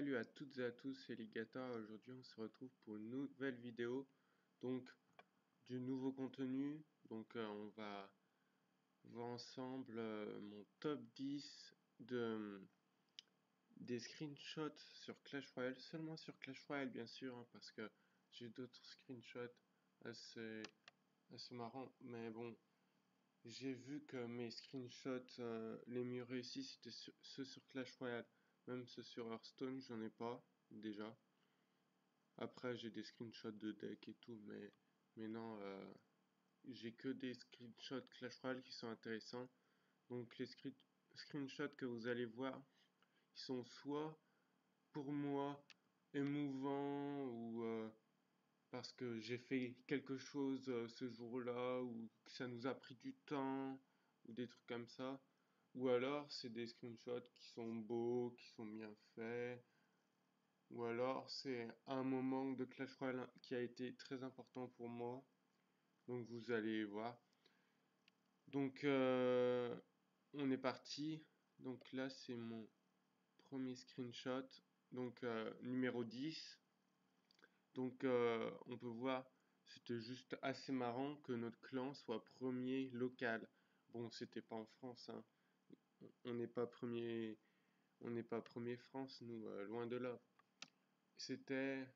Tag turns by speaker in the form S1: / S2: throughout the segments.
S1: Salut à toutes et à tous, c'est Ligata. Aujourd'hui, on se retrouve pour une nouvelle vidéo, donc du nouveau contenu. On va voir ensemble mon top 10 des screenshots sur Clash Royale, seulement sur Clash Royale bien sûr, hein, parce que j'ai d'autres screenshots assez, assez marrants. Mais bon, j'ai vu que mes screenshots les mieux réussis c'était ceux sur Clash Royale. Même ceux sur Hearthstone, j'en ai pas déjà. Après, j'ai des screenshots de deck et tout, mais non, j'ai que des screenshots Clash Royale qui sont intéressants. Donc les screenshots que vous allez voir, ils sont soit pour moi émouvants ou parce que j'ai fait quelque chose ce jour-là ou que ça nous a pris du temps ou des trucs comme ça. Ou alors c'est des screenshots qui sont beaux, qui sont bien faits. Ou alors c'est un moment de Clash Royale qui a été très important pour moi. Donc vous allez voir. Donc on est parti. Donc là c'est mon premier screenshot. Donc numéro 10. Donc on peut voir, c'était juste assez marrant que notre clan soit premier local. Bon, c'était pas en France, hein. On n'est pas premier, on n'est pas premier France, nous, loin de là. C'était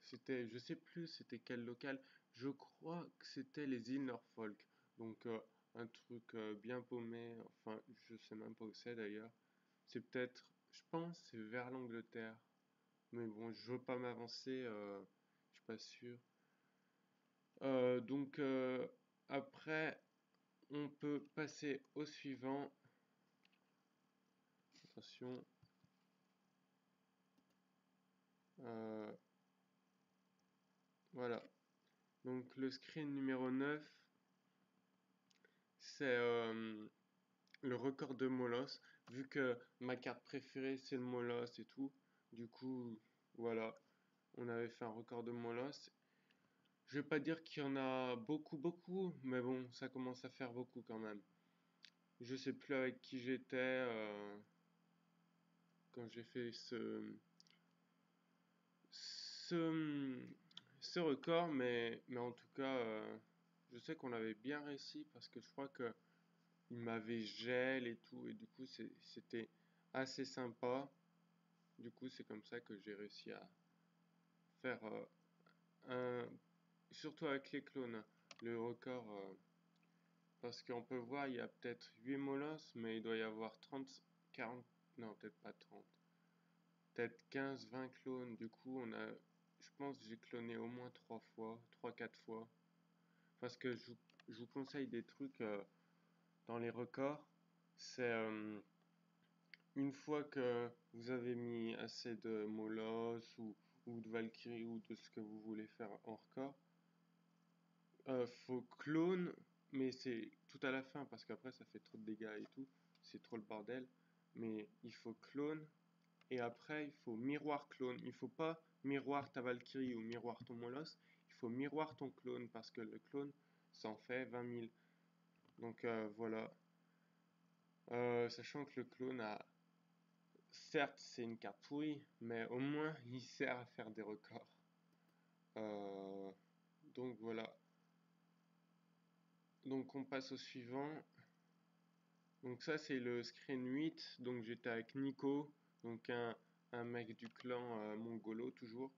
S1: je sais plus c'était quel local, je crois que c'était les îles Norfolk, donc un truc bien paumé, enfin je sais même pas où c'est d'ailleurs, c'est peut-être, je pense c'est vers l'Angleterre, mais bon je veux pas m'avancer, je suis pas sûr. Donc après on peut passer au suivant, attention, euh, voilà, donc le screen numéro 9 c'est le record de Molos, vu que ma carte préférée c'est le Molos et tout, du coup voilà, on avait fait un record de Molos. Je vais pas dire qu'il y en a beaucoup, mais bon, ça commence à faire beaucoup quand même. Je sais plus avec qui j'étais quand j'ai fait ce, ce record, mais en tout cas, je sais qu'on avait bien réussi parce que je crois que il m'avait gel et tout, et du coup c'était assez sympa. Du coup, c'est comme ça que j'ai réussi à faire un, surtout avec les clones, le record, parce qu'on peut voir, il y a peut-être 8 molosses, mais il doit y avoir 30, 40, non, peut-être pas 30, peut-être 15, 20 clones. Du coup, je pense que j'ai cloné au moins 3 fois, 3, 4 fois. Parce que je vous conseille des trucs dans les records. C'est une fois que vous avez mis assez de molosses ou de Valkyrie ou de ce que vous voulez faire en record, faut clone, mais c'est tout à la fin parce qu'après ça fait trop de dégâts et tout, c'est trop le bordel. Mais il faut clone et après il faut miroir clone. Il faut pas miroir ta Valkyrie ou miroir ton Moloss, il faut miroir ton clone parce que le clone ça en fait 20 000. Donc voilà. Sachant que le clone a, certes c'est une carte pourrie, mais au moins il sert à faire des records. Euh, donc voilà. Donc on passe au suivant. Donc ça c'est le screen 8, donc j'étais avec Nico, donc un mec du clan Mongolo toujours.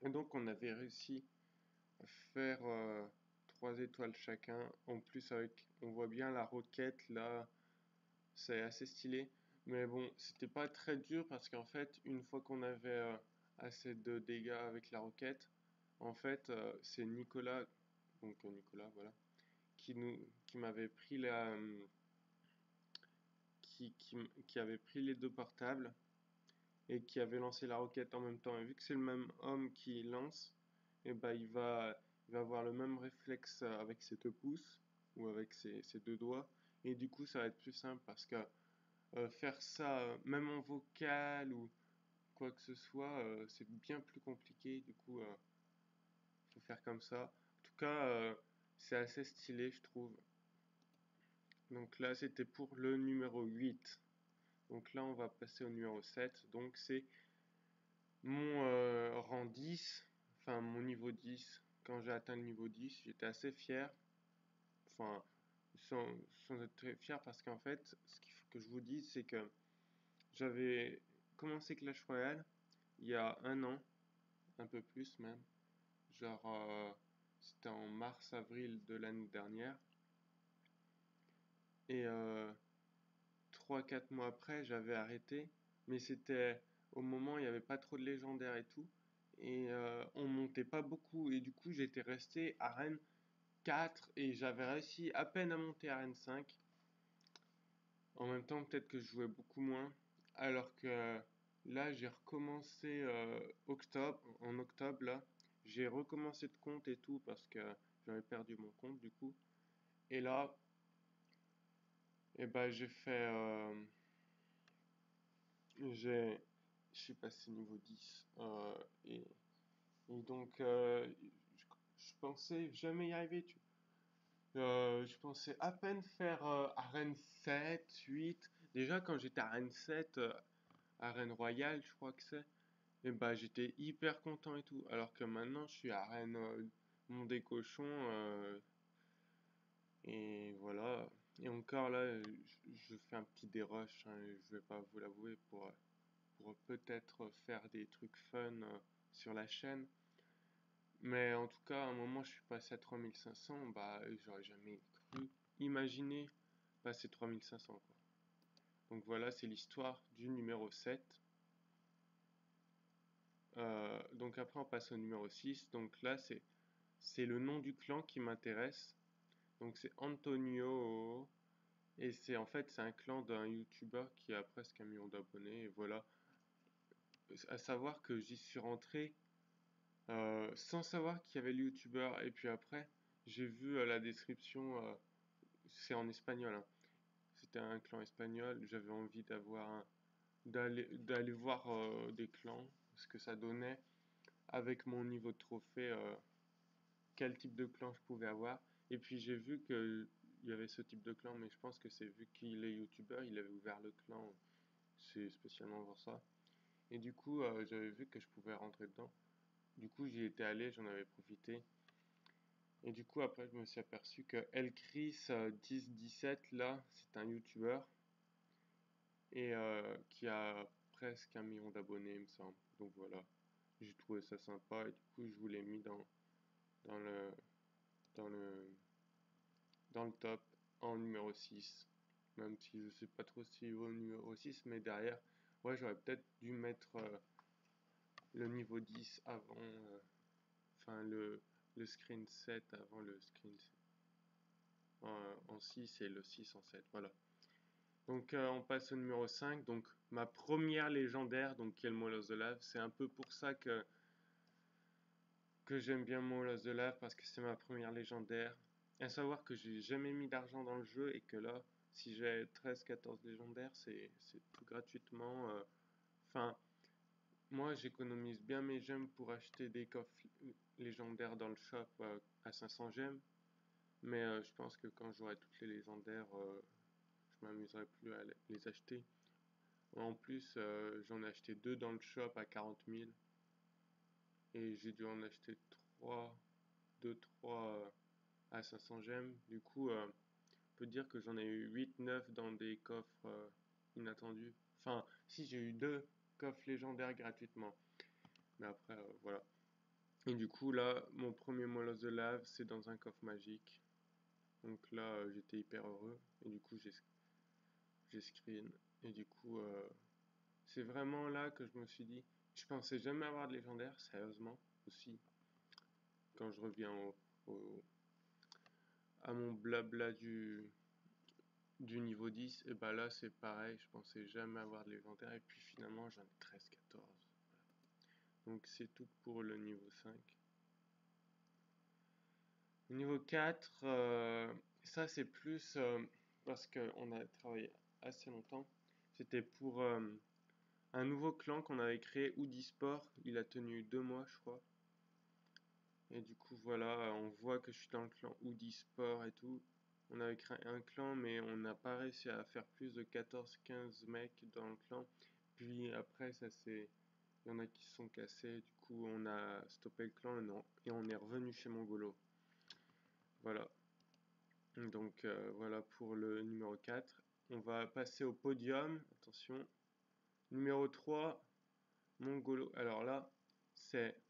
S1: Et donc on avait réussi à faire 3 étoiles chacun. En plus avec, on voit bien la roquette là, c'est assez stylé. Mais bon, c'était pas très dur parce qu'en fait, une fois qu'on avait assez de dégâts avec la roquette, en fait c'est Nicolas, donc Nicolas voilà, qui m'avait pris qui avait pris les deux portables et qui avait lancé la roquette en même temps. Et vu que c'est le même homme qui lance, et ben il va avoir le même réflexe avec ses deux pouces ou avec ses deux doigts. Et du coup, ça va être plus simple parce que faire ça, même en vocal ou quoi que ce soit, c'est bien plus compliqué. Du coup, faut faire comme ça. En tout cas, c'est assez stylé, je trouve. Donc là, c'était pour le numéro 8. Donc là, on va passer au numéro 7. Donc c'est mon rang 10, enfin mon niveau 10, quand j'ai atteint le niveau 10, j'étais assez fier. Enfin, sans être très fier parce qu'en fait, ce qu'il faut que je vous dise, c'est que j'avais commencé Clash Royale il y a un an, un peu plus même. Genre, c'était en mars-avril de l'année dernière. Et 3-4 mois après, j'avais arrêté. Mais c'était au moment où il n'y avait pas trop de légendaires et tout. Et on montait pas beaucoup. Et du coup, j'étais resté à Rennes 4 et j'avais réussi à peine à monter à Rennes 5. En même temps, peut-être que je jouais beaucoup moins. Alors que là, j'ai recommencé en octobre, là. J'ai recommencé de compte et tout parce que j'avais perdu mon compte du coup. Et là, eh ben, j'ai, je suis passé niveau 10. Et donc, je, je pensais jamais y arriver. Je pensais à peine faire arène 7, 8. Déjà, quand j'étais à arène 7, arène royale, je crois que c'est, et bah, j'étais hyper content et tout. Alors que maintenant, je suis à arène Mont des Cochons. Et voilà. Et encore là, je fais un petit dérush, hein, je vais pas vous l'avouer, pour peut-être faire des trucs fun sur la chaîne. Mais en tout cas, à un moment, je suis passé à 3500, bah, j'aurais jamais cru imaginer passer 3500, quoi. Donc voilà, c'est l'histoire du numéro 7. Donc après, on passe au numéro 6. Donc là, c'est le nom du clan qui m'intéresse. Donc c'est Antonio. Et c'est en fait, c'est un clan d'un YouTuber qui a presque 1 million d'abonnés. Et voilà. À savoir que j'y suis rentré sans savoir qu'il y avait le YouTuber. Et puis après, j'ai vu la description. C'est en espagnol, hein. C'était un clan espagnol. J'avais envie d'aller voir des clans, ce que ça donnait avec mon niveau de trophée, quel type de clan je pouvais avoir. Et puis j'ai vu que il y avait ce type de clan, mais je pense que c'est vu qu'il est youtubeur, il avait ouvert le clan, c'est spécialement pour ça. Et du coup, j'avais vu que je pouvais rentrer dedans. Du coup, j'y étais allé, j'en avais profité. Et du coup, après, je me suis aperçu que Elchris 1017, là, c'est un youtubeur et qui a presque 1 million d'abonnés, il me semble. Donc voilà, j'ai trouvé ça sympa et du coup, je vous l'ai mis dans le, dans le, dans le top en numéro 6. Même si je sais pas trop si au numéro 6, mais derrière, ouais, j'aurais peut-être dû mettre le niveau 10 avant, enfin le screen 7 avant le screen en 6 et le 6 en 7. Voilà. Donc on passe au numéro 5. Donc ma première légendaire, donc qui est le Maul of the Lave. C'est un peu pour ça que j'aime bien Maul of the Lave parce que c'est ma première légendaire. À savoir que j'ai jamais mis d'argent dans le jeu et que là, si j'ai 13-14 légendaires, c'est tout gratuitement. Enfin, moi j'économise bien mes gemmes pour acheter des coffres légendaires dans le shop à 500 gemmes. Mais je pense que quand j'aurai toutes les légendaires, je m'amuserai plus à les acheter. En plus, j'en ai acheté 2 dans le shop à 40 000 et j'ai dû en acheter 3, 2, 3 à 500 gemmes. Du coup, on peut dire que j'en ai eu 8, 9 dans des coffres inattendus. Enfin, si j'ai eu 2 coffres légendaires gratuitement. Mais après, voilà. Et du coup, là, mon premier Maul of the Lave, c'est dans un coffre magique. Donc là, j'étais hyper heureux. Et du coup, j'ai screen. Et du coup, c'est vraiment là que je me suis dit, je pensais jamais avoir de légendaire, sérieusement, aussi. Quand je reviens au- à mon blabla du niveau 10, et bah là c'est pareil, je pensais jamais avoir de légendaire, et puis finalement j'en ai 13-14. Donc c'est tout pour le niveau 5. Le niveau 4, ça c'est plus parce qu'on a travaillé assez longtemps. C'était pour un nouveau clan qu'on avait créé, Oudisport. Il a tenu 2 mois, je crois. Et du coup, voilà, on voit que je suis dans le clan Oudisport et tout. On avait créé un clan, mais on n'a pas réussi à faire plus de 14-15 mecs dans le clan. Puis après, ça s'est Il y en a qui se sont cassés. Du coup, on a stoppé le clan et on est revenu chez Mongolo. Voilà. Donc voilà pour le numéro 4. On va passer au podium. Attention. Numéro 3, Mongolo. Alors là,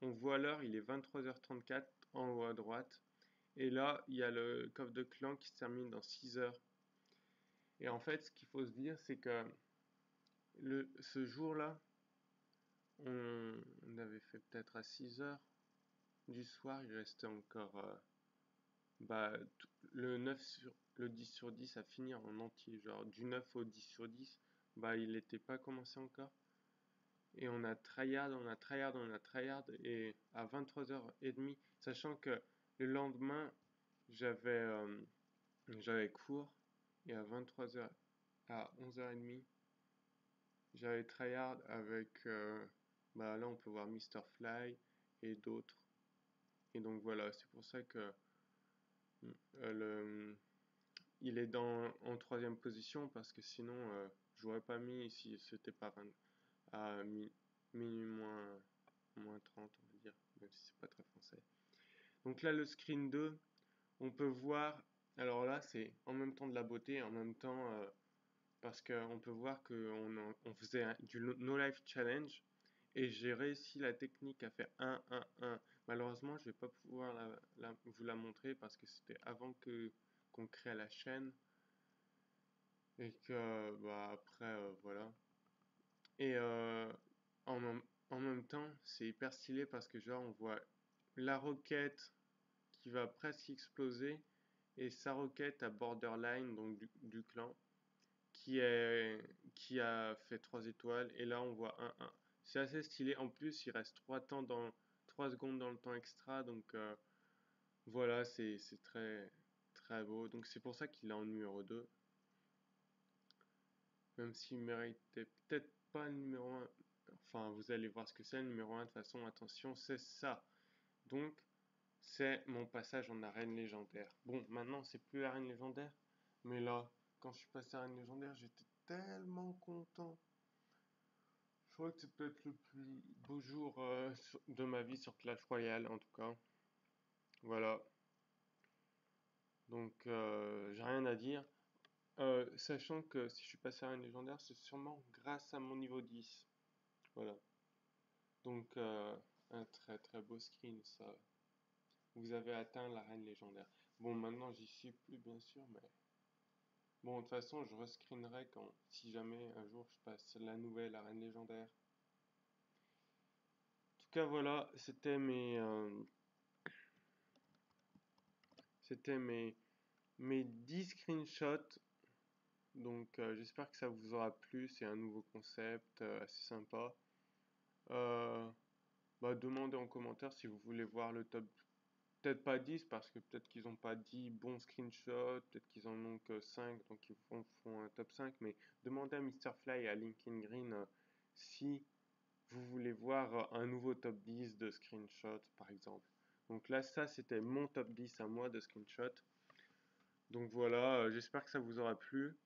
S1: on voit l'heure, il est 23h34 en haut à droite. Et là, il y a le coffre de clan qui se termine dans 6 heures. Et en fait, ce qu'il faut se dire, c'est que ce jour-là, on avait fait peut-être à 6 heures du soir, il restait encore bah, le 10 sur 10 à finir en entier. Genre du 9 au 10 sur 10, bah, il n'était pas commencé encore. Et on a tryhard, on a tryhard, on a tryhard. Et à 23h30, sachant que le lendemain, j'avais cours. Et à 23h, à 11h30, j'avais tryhard avec, bah là on peut voir Mr. Fly et d'autres. Et donc voilà, c'est pour ça que il est en troisième position parce que sinon je l'aurais pas mis si c'était pas à minuit moins 30 on va dire, même si c'est pas très français. Donc là le screen 2, on peut voir, alors là c'est en même temps de la beauté, en même temps parce qu'on peut voir qu'on on faisait du No Life Challenge et j'ai réussi la technique à faire 1-1-1. Malheureusement, je vais pas pouvoir vous la montrer parce que c'était avant qu'on crée la chaîne et que bah après voilà. Et en même temps, c'est hyper stylé parce que genre on voit la roquette qui va presque exploser et sa roquette à borderline donc du clan qui a fait 3 étoiles et là on voit 1-1. C'est assez stylé. En plus, il reste 3 secondes dans le temps extra donc voilà, c'est très beau. Donc c'est pour ça qu'il est en numéro 2. Même s'il méritait peut-être pas le numéro 1. Enfin, vous allez voir ce que c'est le numéro 1 de toute façon, attention, c'est ça. Donc c'est mon passage en arène légendaire. Bon, maintenant c'est plus arène légendaire, mais là, quand je suis passé à arène légendaire, j'étais tellement content. Je crois que c'est peut-être le plus beau jour de ma vie sur Clash Royale, en tout cas. Voilà. Donc, j'ai rien à dire. Sachant que si je suis passé à un légendaire, c'est sûrement grâce à mon niveau 10. Voilà. Donc, un très très beau screen, ça. Vous avez atteint l'arène légendaire. Bon, maintenant, j'y suis plus, bien sûr, mais... Bon, de toute façon, je rescreenerai si jamais un jour je passe la nouvelle arène légendaire. En tout cas, voilà, c'était mes 10 screenshots. Donc j'espère que ça vous aura plu. C'est un nouveau concept assez sympa. Euh, Bah, demandez en commentaire si vous voulez voir le top. Peut-être pas 10 parce que peut-être qu'ils n'ont pas dit bons screenshots. Peut-être qu'ils en ont que 5 donc ils font un top 5. Mais demandez à Mr. Fly et à Linkin Green si vous voulez voir un nouveau top 10 de screenshots par exemple. Donc là ça c'était mon top 10 à moi de screenshots. Donc voilà, j'espère que ça vous aura plu.